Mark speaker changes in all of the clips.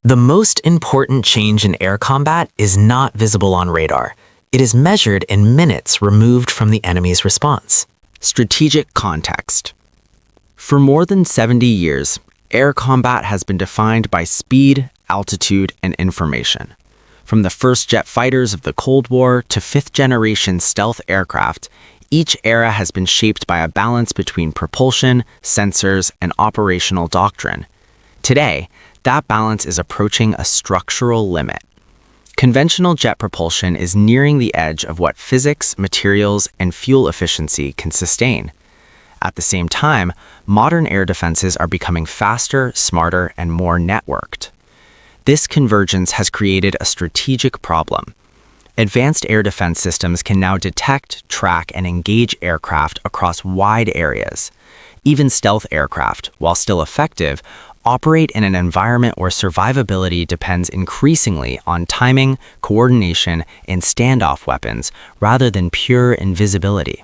Speaker 1: The most important change in air combat is not visible on radar. It is measured in minutes removed from the enemy's response.
Speaker 2: Strategic context. For more than 70 years, air combat has been defined by speed, altitude, and information. From the first jet fighters of the Cold War to fifth-generation stealth aircraft, each era has been shaped by a balance between propulsion, sensors, and operational doctrine. Today, that balance is approaching a structural limit. Conventional jet propulsion is nearing the edge of what physics, materials, and fuel efficiency can sustain. At the same time, modern air defenses are becoming faster, smarter, and more networked. This convergence has created a strategic problem. Advanced air defense systems can now detect, track, and engage aircraft across wide areas. Even stealth aircraft, while still effective, operate in an environment where survivability depends increasingly on timing, coordination, and standoff weapons rather than pure invisibility.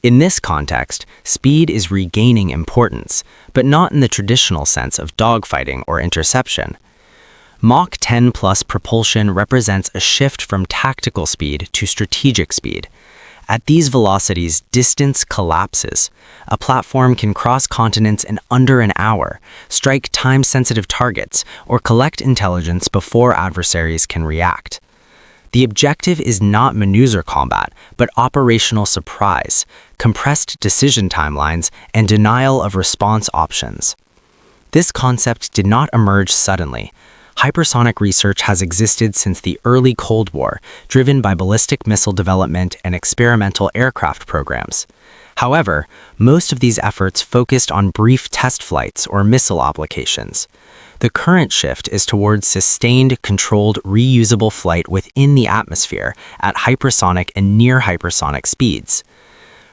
Speaker 2: In this context, speed is regaining importance, but not in the traditional sense of dogfighting or interception. Mach 10 plus propulsion represents a shift from tactical speed to strategic speed. At these velocities, distance collapses. A platform can cross continents in under an hour, strike time-sensitive targets, or collect intelligence before adversaries can react. The objective is not maneuver combat, but operational surprise, compressed decision timelines, and denial of response options. This concept did not emerge suddenly. Hypersonic research has existed since the early Cold War, driven by ballistic missile development and experimental aircraft programs. However, most of these efforts focused on brief test flights or missile applications. The current shift is towards sustained, controlled, reusable flight within the atmosphere at hypersonic and near-hypersonic speeds.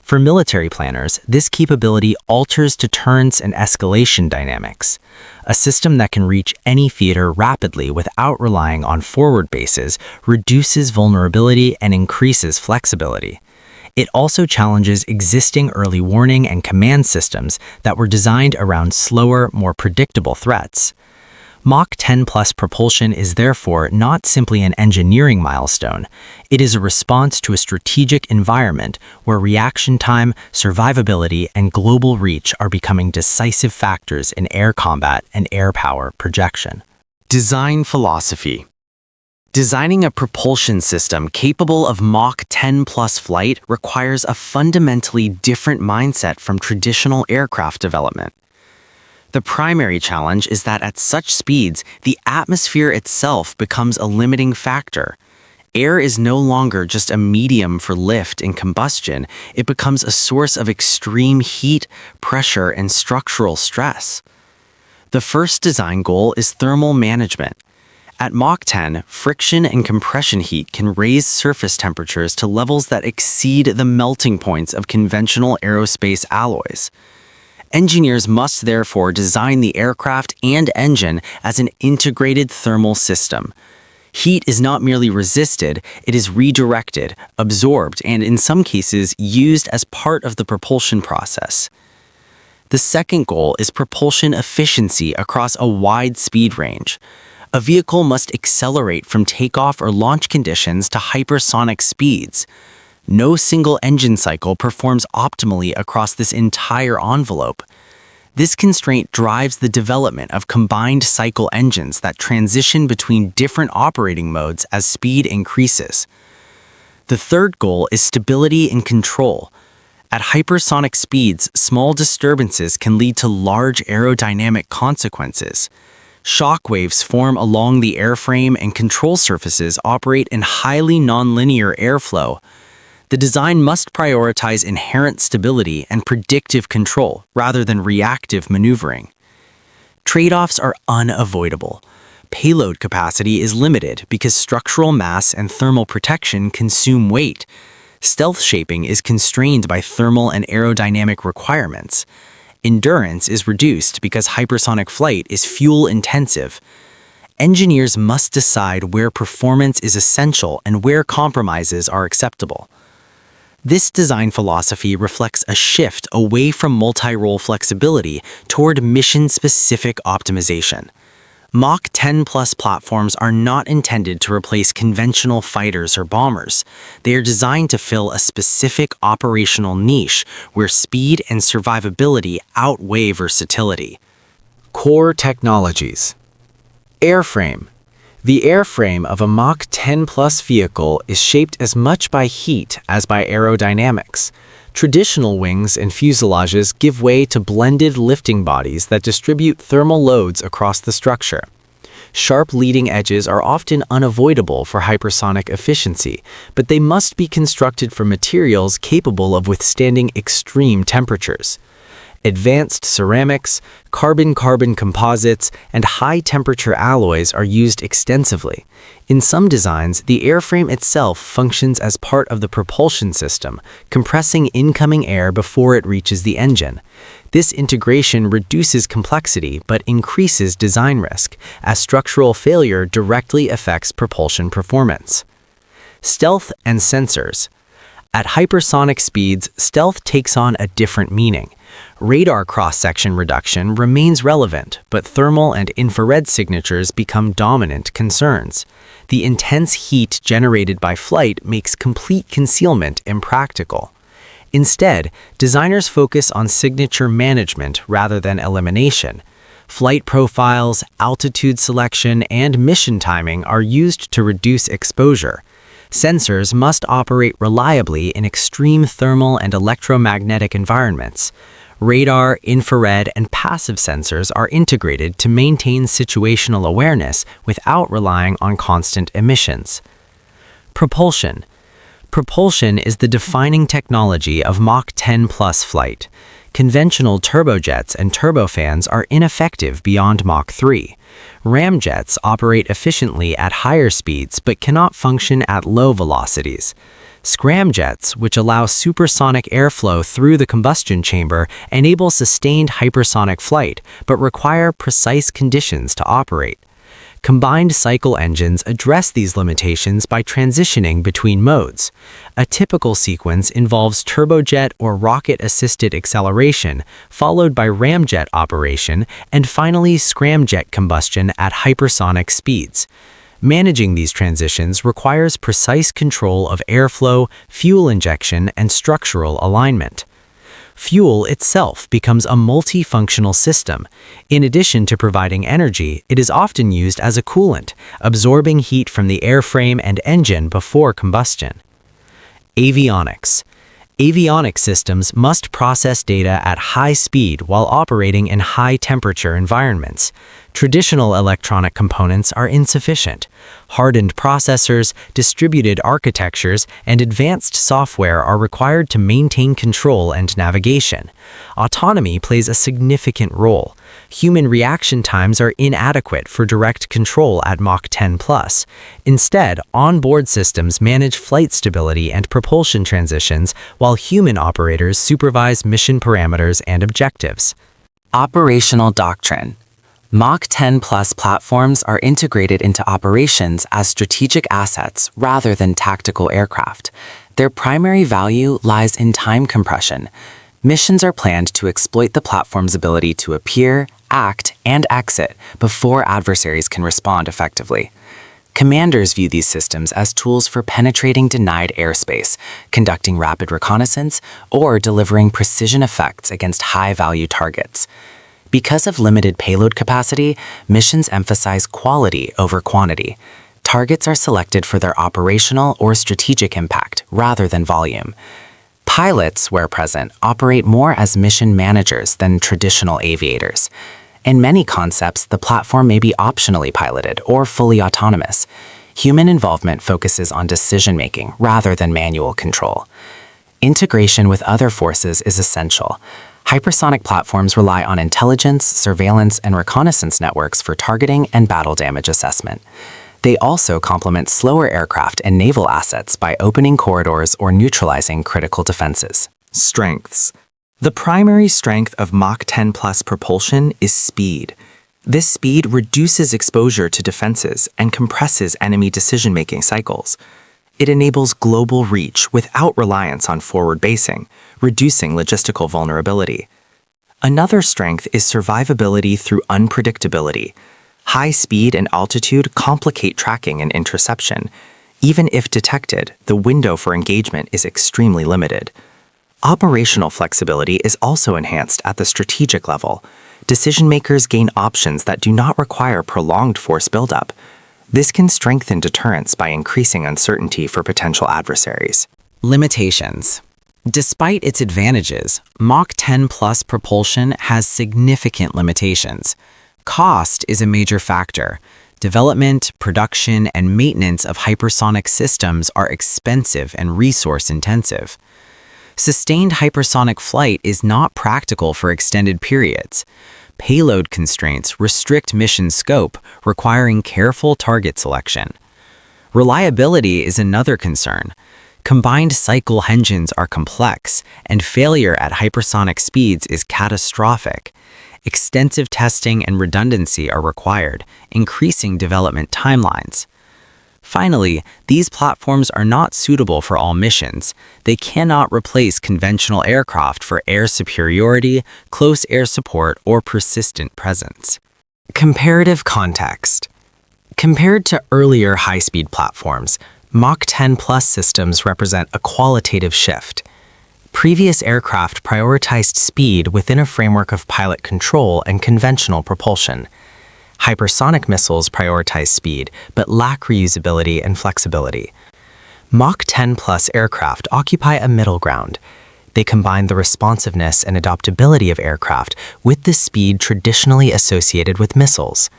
Speaker 2: For military planners, this capability alters deterrence and escalation dynamics. A system that can reach any theater rapidly without relying on forward bases reduces vulnerability and increases flexibility. It also challenges existing early warning and command systems that were designed around slower, more predictable threats. Mach 10 plus propulsion is therefore not simply an engineering milestone. It is a response to a strategic environment where reaction time, survivability, and global reach are becoming decisive factors in air combat and air power projection. Design philosophy. Designing a propulsion system capable of Mach 10 plus flight requires a fundamentally different mindset from traditional aircraft development. The primary challenge is that at such speeds, the atmosphere itself becomes a limiting factor. Air is no longer just a medium for lift and combustion, it becomes a source of extreme heat, pressure, and structural stress. The first design goal is thermal management. At Mach 10, friction and compression heat can raise surface temperatures to levels that exceed the melting points of conventional aerospace alloys. Engineers must therefore design the aircraft and engine as an integrated thermal system. Heat is not merely resisted, it is redirected, absorbed, and in some cases used as part of the propulsion process. The second goal is propulsion efficiency across a wide speed range. A vehicle must accelerate from takeoff or launch conditions to hypersonic speeds. No single engine cycle performs optimally across this entire envelope. This constraint drives the development of combined cycle engines that transition between different operating modes as speed increases. The third goal is stability and control. At hypersonic speeds, small disturbances can lead to large aerodynamic consequences. Shock waves form along the airframe and control surfaces operate in highly nonlinear airflow. The design must prioritize inherent stability and predictive control rather than reactive maneuvering. Trade-offs are unavoidable. Payload capacity is limited because structural mass and thermal protection consume weight. Stealth shaping is constrained by thermal and aerodynamic requirements. Endurance is reduced because hypersonic flight is fuel-intensive. Engineers must decide where performance is essential and where compromises are acceptable. This design philosophy reflects a shift away from multi-role flexibility toward mission-specific optimization. Mach 10 Plus platforms are not intended to replace conventional fighters or bombers. They are designed to fill a specific operational niche where speed and survivability outweigh versatility. Core technologies. Airframe. The airframe of a Mach 10 Plus vehicle is shaped as much by heat as by aerodynamics. Traditional wings and fuselages give way to blended lifting bodies that distribute thermal loads across the structure. Sharp leading edges are often unavoidable for hypersonic efficiency, but they must be constructed from materials capable of withstanding extreme temperatures. Advanced ceramics, carbon-carbon composites, and high-temperature alloys are used extensively. In some designs, the airframe itself functions as part of the propulsion system, compressing incoming air before it reaches the engine. This integration reduces complexity but increases design risk, as structural failure directly affects propulsion performance. Stealth and sensors. At hypersonic speeds, stealth takes on a different meaning. Radar cross-section reduction remains relevant, but thermal and infrared signatures become dominant concerns. The intense heat generated by flight makes complete concealment impractical. Instead, designers focus on signature management rather than elimination. Flight profiles, altitude selection, and mission timing are used to reduce exposure. Sensors must operate reliably in extreme thermal and electromagnetic environments. Radar, infrared, and passive sensors are integrated to maintain situational awareness without relying on constant emissions. Propulsion. Propulsion is the defining technology of Mach 10 Plus flight. Conventional turbojets and turbofans are ineffective beyond Mach 3. Ramjets operate efficiently at higher speeds but cannot function at low velocities. Scramjets, which allow supersonic airflow through the combustion chamber, enable sustained hypersonic flight but require precise conditions to operate. Combined cycle engines address these limitations by transitioning between modes. A typical sequence involves turbojet or rocket-assisted acceleration, followed by ramjet operation, and finally scramjet combustion at hypersonic speeds. Managing these transitions requires precise control of airflow, fuel injection, and structural alignment. Fuel itself becomes a multifunctional system. In addition to providing energy, it is often used as a coolant, absorbing heat from the airframe and engine before combustion. Avionics. Avionics systems must process data at high speed while operating in high-temperature environments. Traditional electronic components are insufficient. Hardened processors, distributed architectures, and advanced software are required to maintain control and navigation. Autonomy plays a significant role. Human reaction times are inadequate for direct control at Mach 10 Plus. Instead, onboard systems manage flight stability and propulsion transitions, while human operators supervise mission parameters and objectives.
Speaker 1: Operational doctrine. Mach 10 Plus platforms are integrated into operations as strategic assets rather than tactical aircraft. Their primary value lies in time compression. Missions are planned to exploit the platform's ability to appear, act, and exit before adversaries can respond effectively. Commanders view these systems as tools for penetrating denied airspace, conducting rapid reconnaissance, or delivering precision effects against high-value targets. Because of limited payload capacity, missions emphasize quality over quantity. Targets are selected for their operational or strategic impact rather than volume. Pilots, where present, operate more as mission managers than traditional aviators. In many concepts, the platform may be optionally piloted or fully autonomous. Human involvement focuses on decision-making rather than manual control. Integration with other forces is essential. Hypersonic platforms rely on intelligence, surveillance, and reconnaissance networks for targeting and battle damage assessment. They also complement slower aircraft and naval assets by opening corridors or neutralizing critical defenses.
Speaker 2: Strengths. The primary strength of Mach 10 Plus propulsion is speed. This speed reduces exposure to defenses and compresses enemy decision-making cycles. It enables global reach without reliance on forward basing, reducing logistical vulnerability. Another strength is survivability through unpredictability. High speed and altitude complicate tracking and interception. Even if detected, the window for engagement is extremely limited. Operational flexibility is also enhanced at the strategic level. Decision-makers gain options that do not require prolonged force buildup. This can strengthen deterrence by increasing uncertainty for potential adversaries.
Speaker 1: Limitations. Despite its advantages, Mach 10 Plus propulsion has significant limitations. Cost is a major factor. Development, production, and maintenance of hypersonic systems are expensive and resource-intensive. Sustained hypersonic flight is not practical for extended periods. Payload constraints restrict mission scope, requiring careful target selection. Reliability is another concern. Combined cycle engines are complex, and failure at hypersonic speeds is catastrophic. Extensive testing and redundancy are required, increasing development timelines. Finally, these platforms are not suitable for all missions. They cannot replace conventional aircraft for air superiority, close air support, or persistent presence. Comparative context. Compared to earlier high-speed platforms, Mach 10 Plus systems represent a qualitative shift. Previous aircraft prioritized speed within a framework of pilot control and conventional propulsion. Hypersonic missiles prioritize speed, but lack reusability and flexibility. Mach 10 Plus aircraft occupy a middle ground. They combine the responsiveness and adaptability of aircraft with the speed traditionally associated with missiles.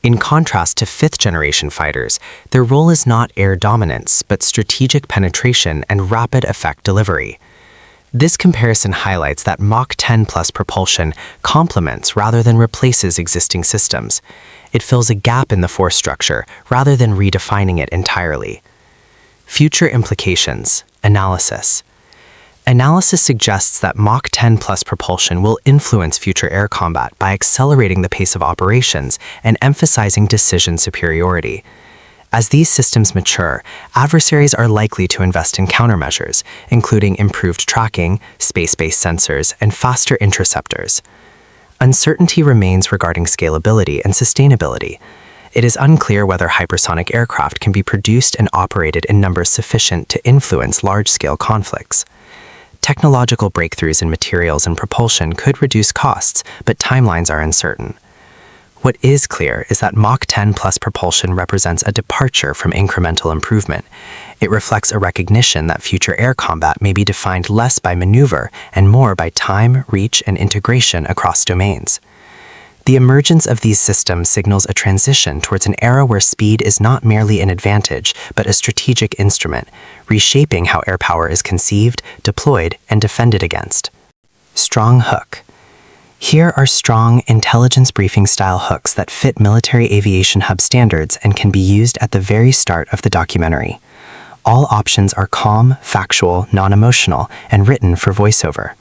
Speaker 1: In contrast to fifth-generation fighters, their role is not air dominance, but strategic penetration and rapid effect delivery. This comparison highlights that Mach 10 Plus propulsion complements rather than replaces existing systems. It fills a gap in the force structure rather than redefining it entirely. Future implications. Analysis. Analysis suggests that Mach 10 Plus propulsion will influence future air combat by accelerating the pace of operations and emphasizing decision superiority. As these systems mature, adversaries are likely to invest in countermeasures, including improved tracking, space-based sensors, and faster interceptors. Uncertainty remains regarding scalability and sustainability. It is unclear whether hypersonic aircraft can be produced and operated in numbers sufficient to influence large-scale conflicts. Technological breakthroughs in materials and propulsion could reduce costs, but timelines are uncertain. What is clear is that Mach 10 Plus propulsion represents a departure from incremental improvement. It reflects a recognition that future air combat may be defined less by maneuver and more by time, reach, and integration across domains. The emergence of these systems signals a transition towards an era where speed is not merely an advantage, but a strategic instrument, reshaping how air power is conceived, deployed, and defended against. Strong hook. Here are strong, intelligence briefing-style hooks that fit military aviation hub standards and can be used at the very start of the documentary. All options are calm, factual, non-emotional, and written for voiceover.